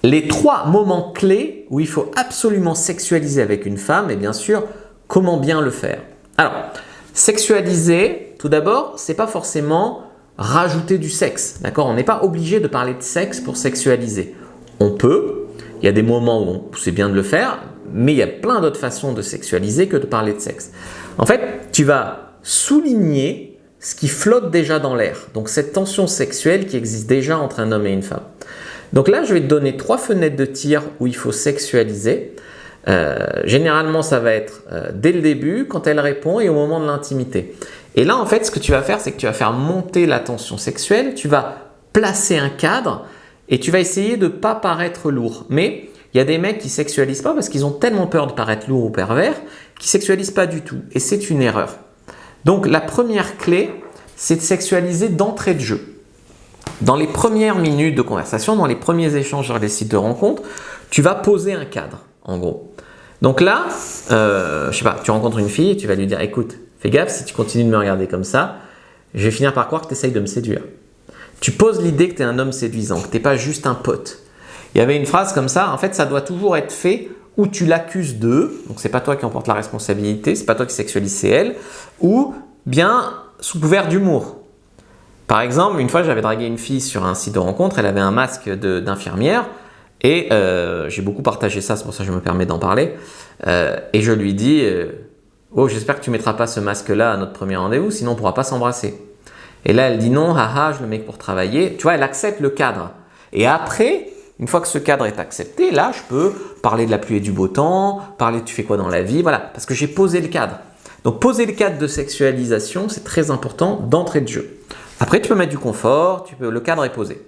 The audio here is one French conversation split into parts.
les 3 moments clés où il faut absolument sexualiser avec une femme et bien sûr, comment bien le faire. Alors, sexualiser, tout d'abord, c'est pas forcément rajouter du sexe, d'accord? On n'est pas obligé de parler de sexe pour sexualiser. On peut, il y a des moments où c'est bien de le faire, mais il y a plein d'autres façons de sexualiser que de parler de sexe. En fait, tu vas souligner ce qui flotte déjà dans l'air, donc cette tension sexuelle qui existe déjà entre un homme et une femme. Donc là, je vais te donner 3 fenêtres de tir où il faut sexualiser. Généralement, ça va être dès le début, quand elle répond et au moment de l'intimité. Et là, en fait, ce que tu vas faire, c'est que tu vas faire monter la tension sexuelle, tu vas placer un cadre et tu vas essayer de ne pas paraître lourd. Mais il y a des mecs qui ne sexualisent pas parce qu'ils ont tellement peur de paraître lourd ou pervers qu'ils ne sexualisent pas du tout. Et c'est une erreur. Donc, la première clé, c'est de sexualiser d'entrée de jeu. Dans les premières minutes de conversation, dans les premiers échanges sur les sites de rencontres, tu vas poser un cadre, en gros. Donc là, je sais pas, tu rencontres une fille et tu vas lui dire « Écoute, fais gaffe, si tu continues de me regarder comme ça, je vais finir par croire que tu essayes de me séduire. » Tu poses l'idée que tu es un homme séduisant, que tu n'es pas juste un pote. Il y avait une phrase comme ça, en fait, ça doit toujours être fait où tu l'accuses d'eux, donc c'est pas toi qui emporte la responsabilité, c'est pas toi qui sexualise, c'est elle, ou bien sous couvert d'humour. Par exemple, une fois, j'avais dragué une fille sur un site de rencontre, elle avait un masque d'infirmière et j'ai beaucoup partagé ça, c'est pour ça que je me permets d'en parler. Et je lui dis « Oh, j'espère que tu ne mettras pas ce masque-là à notre premier rendez-vous, sinon on ne pourra pas s'embrasser. » Et là, elle dit « Non, haha, je le mets pour travailler. » Tu vois, elle accepte le cadre. Et après, une fois que ce cadre est accepté, là, je peux parler de la pluie et du beau temps, parler de tu fais quoi dans la vie, voilà, parce que j'ai posé le cadre. Donc, poser le cadre de sexualisation, c'est très important d'entrée de jeu. Après, tu peux mettre du confort, le cadre est posé.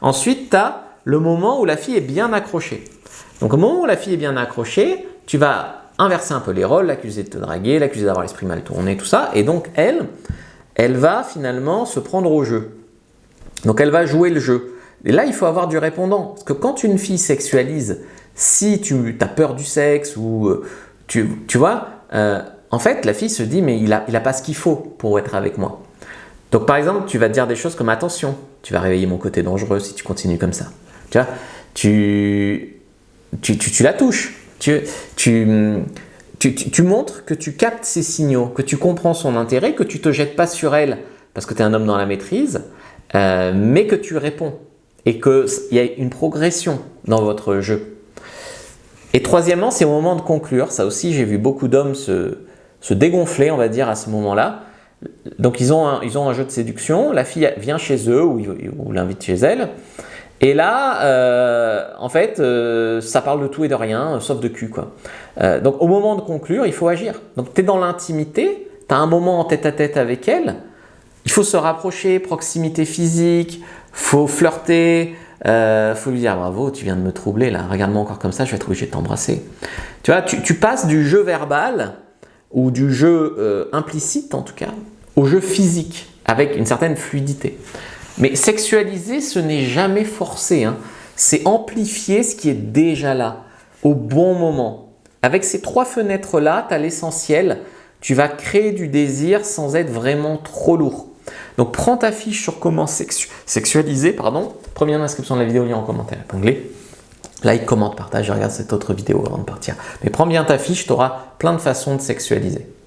Ensuite, tu as le moment où la fille est bien accrochée. Donc, au moment où la fille est bien accrochée, tu vas inverser un peu les rôles, l'accuser de te draguer, l'accuser d'avoir l'esprit mal tourné, tout ça. Et donc, elle va finalement se prendre au jeu. Donc, elle va jouer le jeu. Et là, il faut avoir du répondant. Parce que quand une fille sexualise, si tu as peur du sexe ou tu vois, en fait, la fille se dit « Mais il a pas ce qu'il faut pour être avec moi. » Donc, par exemple, tu vas te dire des choses comme « Attention, tu vas réveiller mon côté dangereux si tu continues comme ça. » Tu vois, tu la touches. Tu montres que tu captes ses signaux, que tu comprends son intérêt, que tu ne te jettes pas sur elle parce que tu es un homme dans la maîtrise, mais que tu réponds et qu'il y a une progression dans votre jeu. Et troisièmement, c'est au moment de conclure. Ça aussi, j'ai vu beaucoup d'hommes se dégonfler, on va dire, à ce moment-là. Donc, ils ont un jeu de séduction. La fille vient chez eux ou l'invite chez elle. Et là, en fait, ça parle de tout et de rien, sauf de cul, quoi. Donc, au moment de conclure, il faut agir. Donc, tu es dans l'intimité, tu as un moment en tête-à-tête avec elle. Il faut se rapprocher, proximité physique, faut flirter, faut lui dire « Bravo, tu viens de me troubler, là. Regarde-moi encore comme ça, je vais être obligé de t'embrasser. » Tu vois, tu passes du jeu verbal ou du jeu implicite, en tout cas, au jeu physique, avec une certaine fluidité. Mais sexualiser, ce n'est jamais forcé, hein. C'est amplifier ce qui est déjà là, au bon moment. Avec ces 3 fenêtres-là, tu as l'essentiel. Tu vas créer du désir sans être vraiment trop lourd. Donc, prends ta fiche sur comment sexualiser, première inscription de la vidéo, lien en commentaire épinglé. Like, commente, partage, regarde cette autre vidéo avant de partir. Mais prends bien ta fiche, tu auras plein de façons de sexualiser.